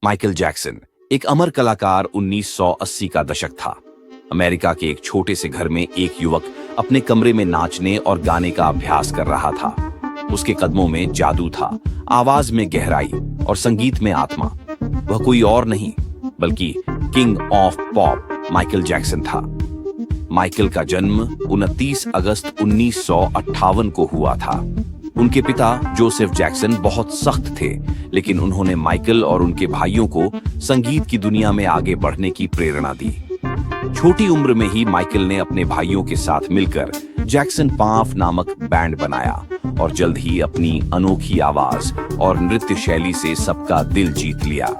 Michael Jackson एक अमर कलाकार 1980 का दशक था। अमेरिका के एक छोटे से घर में एक युवक अपने कमरे में नाचने और गाने का अभ्यास कर रहा था। उसके कदमों में जादू था, आवाज में गहराई और संगीत में आत्मा। वह कोई और नहीं बल्कि king of pop Michael Jackson था। माइकल का जन्म 29 अगस्त 1958 को हुआ था। उनके पिता जोसेफ जैक्सन बहुत सख्त थे, लेकिन उन्होंने माइकल और उनके भाइयों को संगीत की दुनिया में आगे बढ़ने की प्रेरणा दी। छोटी उम्र में ही माइकल ने अपने भाइयों के साथ मिलकर जैक्सन 5 नामक बैंड बनाया और जल्द ही अपनी अनोखी आवाज और नृत्य शैली से सबका दिल जीत लिया।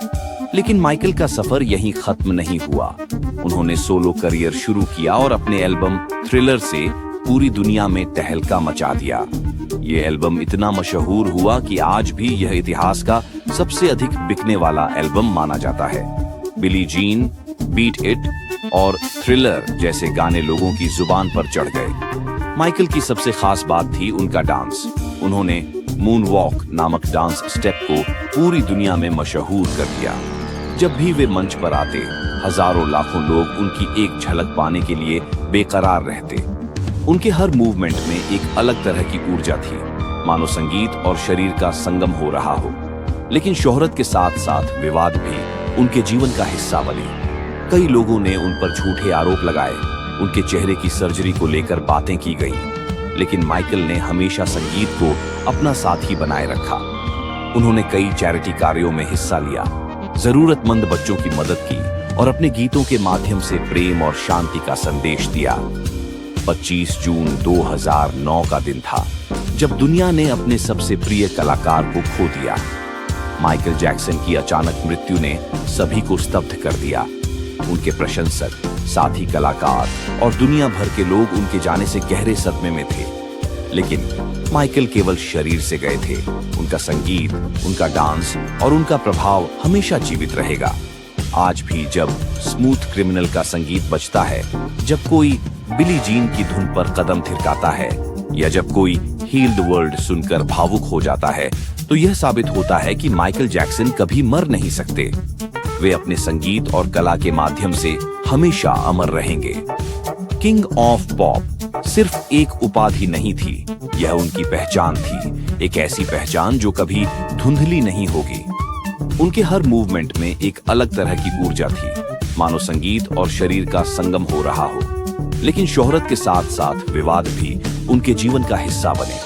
लेकिन माइकल का सफर यहीं खत्म नहीं हुआ। उन्होंने सोलो करियर शुरू किया और अपने एल्बम थ्रिलर से पूरी दुनिया में तहलका मचा दिया। ये एल्बम इतना मशहूर हुआ कि आज भी यह इतिहास का सबसे अधिक बिकने वाला एल्बम माना जाता है। बिली जीन, बीट इट और थ्रिलर जैसे गाने लोगों की जुबान पर चढ़ गए। माइकल की सबसे खास बात थी उनका डांस। उन्होंने मून वॉक नामक डांस स्टेप को पूरी दुनिया में मशहूर कर दिया। जब भी वे मंच पर आते, हजारों लाखों लोग उनकी एक झलक पाने के लिए बेकरार रहते। उनके हर मूवमेंट में एक अलग तरह की ऊर्जा थी, मानो संगीत और शरीर का संगम हो रहा हो। लेकिन शोहरत के साथ साथ विवाद भी उनके जीवन का हिस्सा बने। कई लोगों ने उन पर झूठे आरोप लगाए, उनके चेहरे की सर्जरी को लेकर बातें की गईं। लेकिन माइकल ने हमेशा संगीत को अपना साथी बनाए रखा। उन्होंने कई चैरिटी कार्यों में हिस्सा लिया, जरूरतमंद बच्चों की मदद की और अपने गीतों के माध्यम से प्रेम और शांति का संदेश दिया। 25 जून 2009 का दिन था जब दुनिया ने अपने सबसे प्रिय कलाकार को खो दिया। माइकल जैक्सन की अचानक मृत्यु ने सभी को स्तब्ध कर दिया। उनके प्रशंसक, साथी कलाकार और दुनिया भर के लोग उनके जाने से गहरे सदमे में थे। लेकिन माइकल केवल शरीर से गए थे। उनका संगीत, उनका डांस और उनका प्रभाव हमेशा जीवित रहेगा। आज भी जब स्मूथ क्रिमिनल का संगीत बजता है, जब कोई बिली जीन की धुन पर कदम थिरकाता है या जब कोई हील द वर्ल्ड सुनकर भावुक हो जाता है, तो यह साबित होता है कि माइकल जैक्सन कभी मर नहीं सकते। वे अपने संगीत और कला के माध्यम से हमेशा अमर रहेंगे। किंग ऑफ पॉप सिर्फ एक उपाधि नहीं थी, यह उनकी पहचान थी, एक ऐसी पहचान जो कभी धुंधली नहीं होगी। उनके हर मूवमेंट में एक अलग तरह की ऊर्जा थी, मानो संगीत और शरीर का संगम हो रहा हो। लेकिन शोहरत के साथ साथ विवाद भी उनके जीवन का हिस्सा बने।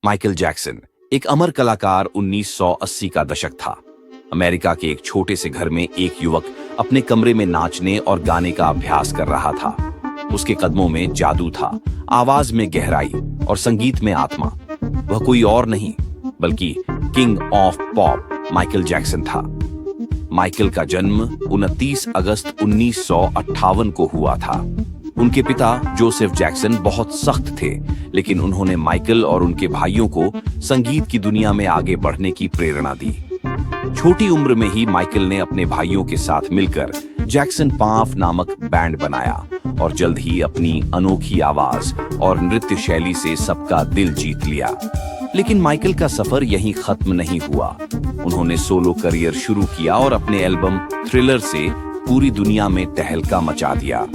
माइकल जैक्सन एक अमर कलाकार 1980 का दशक था। अमेरिका के एक छोटे से घर में एक युवक अपने कमरे में नाचने और गाने का अभ्यास कर रहा था। उसके कदमों में जादू था, आवाज में गहराई और संगीत में आत्मा। वह कोई और नहीं बल्कि king of pop Michael Jackson था। माइकल का जन्म 29 अगस्त 1958 को हुआ था। उनके पिता जोसेफ जैक्सन बहुत सख्त थे, लेकिन उन्होंने माइकल और उनके भाइयों को संगीत की दुनिया में आगे बढ़ने की प्रेरणा दी। छोटी उम्र में ही माइकल ने अपने भाइयों के साथ मिलकर जैक्सन 5 नामक बैंड बनाया और जल्द ही अपनी अनोखी आवाज और नृत्य शैली से सबका दिल जीत लिया। लेकिन माइकल का सफर यहीं खत्म नहीं हुआ। उन्होंने सोलो करियर शुरू किया और अपने एल्बम थ्रिलर से पूरी दुनिया में तहलका मचा दिया।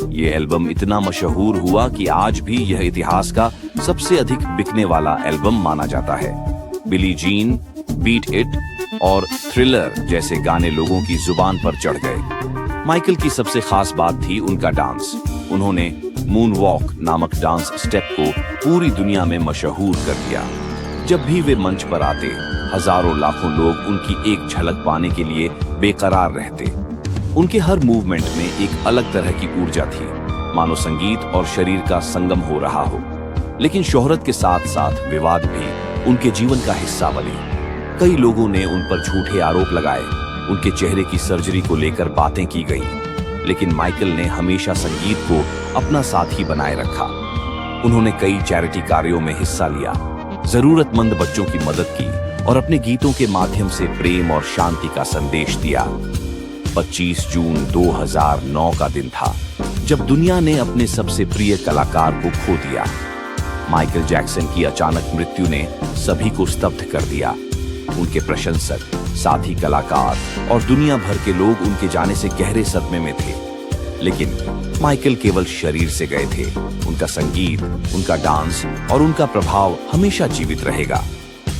ये एल्बम इतना मशहूर हुआ कि आज भी यह इतिहास का सबसे अधिक बिकने वाला एल्बम माना जाता है। बिली जीन, बीट इट और थ्रिलर जैसे गाने लोगों की जुबान पर चढ़ गए। माइकल की सबसे खास बात थी उनका डांस। उन्होंने मून वॉक नामक डांस स्टेप को पूरी दुनिया में मशहूर कर दिया। जब भी वे मंच पर आते, हजारों लाखों लोग उनकी एक झलक पाने के लिए बेकरार रहते। उनके हर मूवमेंट में एक अलग तरह की ऊर्जा थी, मानो संगीत और शरीर का संगम हो रहा हो। लेकिन शोहरत के साथ साथ विवाद भी उनके जीवन का हिस्सा बने। कई लोगों ने उन पर झूठे आरोप लगाए, उनके चेहरे की सर्जरी को लेकर बातें की गईं। लेकिन माइकल ने हमेशा संगीत को अपना साथी बनाए रखा। उन्होंने कई चैरिटी कार्यों में हिस्सा लिया, जरूरतमंद बच्चों की मदद की और अपने गीतों के माध्यम से प्रेम और शांति का संदेश दिया। 25 जून 2009 का दिन था, जब दुनिया ने अपने सबसे प्रिय कलाकार को खो दिया। माइकल जैक्सन की अचानक मृत्यु ने सभी को स्तब्ध कर दिया। उनके प्रशंसक, साथी कलाकार और दुनिया भर के लोग उनके जाने से गहरे सदमे में थे। लेकिन माइकल केवल शरीर से गए थे। उनका संगीत, उनका डांस और उनका प्रभाव हमेशा जीवित रहेगा।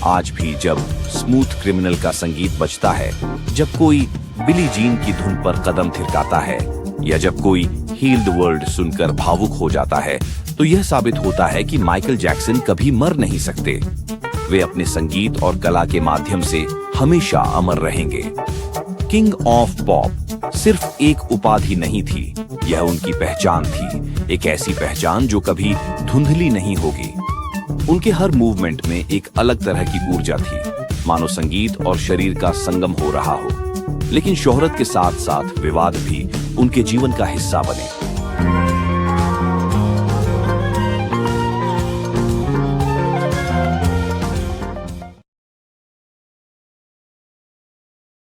आज भी जब स्मूथ क्रिमिनल का संगीत बजता है, जब कोई बिली जीन की धुन पर कदम थिरकाता है या जब कोई हील द वर्ल्ड सुनकर भावुक हो जाता है, तो यह साबित होता है कि माइकल जैक्सन कभी मर नहीं सकते। वे अपने संगीत और कला के माध्यम से हमेशा अमर रहेंगे। किंग ऑफ पॉप सिर्फ एक उपाधि नहीं थी, यह उनकी पहचान थी, एक ऐसी पहचान जो कभी धुंधली नहीं होगी। उनके हर मूवमेंट में एक अलग तरह की ऊर्जा थी, मानो संगीत और शरीर का संगम हो रहा हो। लेकिन शोहरत के साथ साथ विवाद भी उनके जीवन का हिस्सा बने।